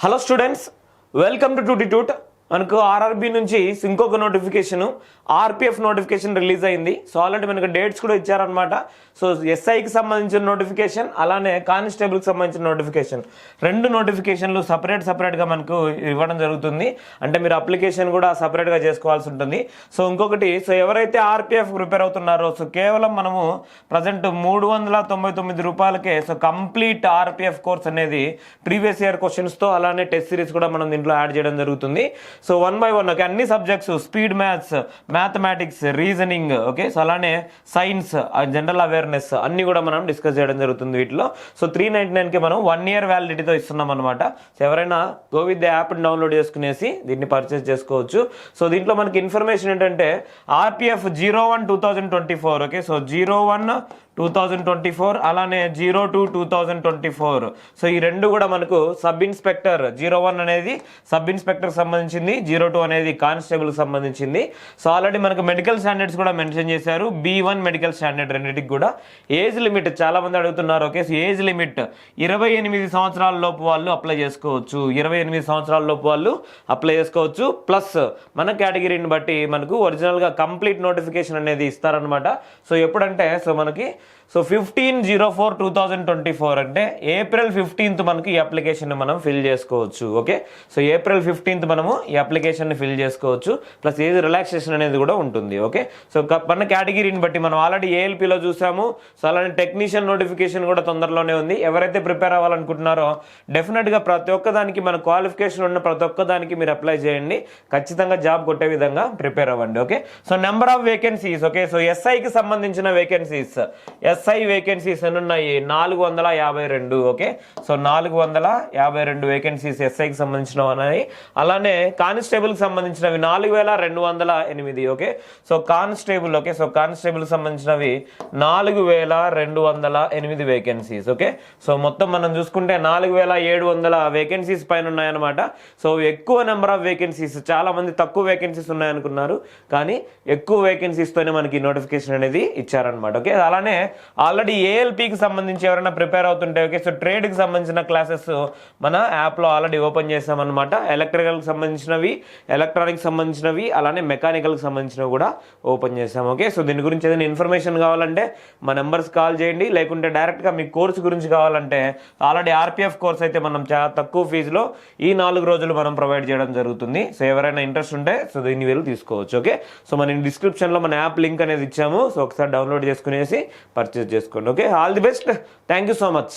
Hello students, welcome to టూటీ టూట్. మనకు ఆర్ఆర్బీ నుంచి ఇంకొక నోటిఫికేషన్, ఆర్పిఎఫ్ నోటిఫికేషన్ రిలీజ్ అయింది. సో ఆల్రెడీ మనకు డేట్స్ కూడా ఇచ్చారనమాట. సో ఎస్ఐకి సంబంధించిన నోటిఫికేషన్, అలానే కానిస్టేబుల్కి సంబంధించిన నోటిఫికేషన్, రెండు నోటిఫికేషన్లు సపరేట్గా మనకు ఇవ్వడం జరుగుతుంది. అంటే మీరు అప్లికేషన్ కూడా సపరేట్గా చేసుకోవాల్సి ఉంటుంది. సో ఇంకొకటి, సో ఎవరైతే ఆర్పిఎఫ్ ప్రిపేర్ అవుతున్నారో, సో కేవలం మనము ప్రజెంట్ 399 రూపాయలకే సో కంప్లీట్ ఆర్పిఎఫ్ కోర్స్ అనేది ప్రీవియస్ ఇయర్ క్వశ్చన్స్తో అలానే టెస్ట్ సిరీస్ కూడా మనం దీంట్లో యాడ్ చేయడం జరుగుతుంది. సో 1 by 1 ఓకే, అన్ని subjects, speed maths, mathematics, reasoning, okay, so అలానే సైన్స్, జనరల్ అవేర్నెస్ అన్ని కూడా మనం డిస్కస్ చేయడం జరుగుతుంది వీటిలో. సో 399కి మనం 1 year వ్యాలిడిటీతో ఇస్తున్నాం అనమాట. సో ఎవరైనా గో విత్ ద యాప్ని డౌన్లోడ్ చేసుకునేసి దీన్ని పర్చేస్ చేసుకోవచ్చు. సో దీంట్లో మనకి ఇన్ఫర్మేషన్ ఏంటంటే ఆర్పిఎఫ్ 01/2024, ఓకే, సో 01/2024 అలానే 02/2024. సో ఈ రెండు కూడా మనకు సబ్ ఇన్స్పెక్టర్ 01 అనేది సబ్ ఇన్స్పెక్టర్ సంబంధించింది, 02 అనేది కానిస్టేబుల్ సంబంధించింది. సో ఆల్రెడీ మనకు మెడికల్ స్టాండర్డ్స్ కూడా మెన్షన్ చేశారు. B1 మెడికల్ స్టాండర్డ్ రెండింటికి కూడా ఏజ్ లిమిట్ చాలా మంది అడుగుతున్నారు. ఓకే, సో ఏజ్ లిమిట్ 28 సంవత్సరాల లోపు వాళ్ళు అప్లై చేసుకోవచ్చు. 28 సంవత్సరాల లోపు వాళ్ళు అప్లై చేసుకోవచ్చు. ప్లస్ మన కేటగిరీని బట్టి మనకు ఒరిజినల్గా కంప్లీట్ నోటిఫికేషన్ అనేది ఇస్తారనమాట. సో ఎప్పుడంటే సో మనకి 15/04/2024 అంటే ఏప్రిల్ 15th మనకి ఈ అప్లికేషన్ మనం ఫిల్ చేసుకోవచ్చు. ఓకే, సో ఏప్రిల్ 15th మనము ఈ అప్లికేషన్ ఫిల్ చేసుకోవచ్చు. ప్లస్ ఏజ్ రిలాక్సేషన్ అనేది కూడా ఉంటుంది. ఓకే, సో మన కేటగిరీని బట్టి మనం ఆల్రెడీ ఏఎల్పిలో చూసాము. సో అలానే టెక్నీషియన్ నోటిఫికేషన్ కూడా తొందరలోనే ఉంది. ఎవరైతే ప్రిపేర్ అవ్వాలనుకుంటున్నారో డెఫినెట్గా ప్రతి ఒక్కదానికి మన క్వాలిఫికేషన్ ఉన్న ప్రతి ఒక్కదానికి మీరు అప్లై చేయండి. ఖచ్చితంగా జాబ్ కొట్టే విధంగా ప్రిపేర్ అవ్వండి. Okay, so number of vacancies, okay, so ఎస్ఐకి సంబంధించిన వేకెన్సీస్, ఎస్ఐ వేకెన్సీస్ ఎన్ని ఉన్నాయి? 452. ఓకే, సో 452 వేకెన్సీస్ ఎస్ఐకి సంబంధించినవి ఉన్నాయి. అలానే కానిస్టేబుల్కి సంబంధించినవి 4208. Okay, so constable, okay, so కానిస్టేబుల్కి సంబంధించినవి 4208 వేకెన్సీస్. ఓకే, సో మొత్తం మనం చూసుకుంటే 4700 వేకెన్సీస్ పైన ఉన్నాయన్నమాట. సో ఎక్కువ నెంబర్ ఆఫ్ వేకెన్సీస్, చాలా మంది తక్కువ వేకెన్సీస్ ఉన్నాయనుకున్నారు, కానీ ఎక్కువ వేకెన్సీస్తోనే మనకి నోటిఫికేషన్ అనేది ఇచ్చారనమాట. ఓకే, అలానే ఆల్రెడీ ఏఎల్పికి సంబంధించి ఎవరైనా ప్రిపేర్ అవుతుంటే, ఓకే, సో ట్రేడ్కి సంబంధించిన క్లాసెస్ మన యాప్లో ఆల్రెడీ ఓపెన్ చేసామన్నమాట. ఎలక్ట్రికల్కి సంబంధించినవి, ఎలక్ట్రానిక్స్ సంబంధించినవి, అలానే మెకానికల్కి సంబంధించినవి కూడా ఓపెన్ చేసాం. ఓకే, సో దీని గురించి ఏదైనా ఇన్ఫర్మేషన్ కావాలంటే మా నెంబర్స్ కాల్ చేయండి. లేకుంటే డైరెక్ట్గా మీ కోర్సు గురించి కావాలంటే ఆల్రెడీ ఆర్పిఎఫ్ కోర్స్ అయితే మనం చాలా తక్కువ ఫీజులో ఈ 4 రోజులు మనం ప్రొవైడ్ చేయడం జరుగుతుంది. సో ఎవరైనా ఇంట్రెస్ట్ ఉంటే సో దీన్ని వీళ్ళు తీసుకోవచ్చు. ఓకే, సో మన డిస్క్రిప్షన్లో మన యాప్ లింక్ అనేది ఇచ్చాము. సో ఒకసారి డౌన్లోడ్ చేసుకునేసి పర్చేస్ చేసుకోండి. Okay, all the best. Thank you so much.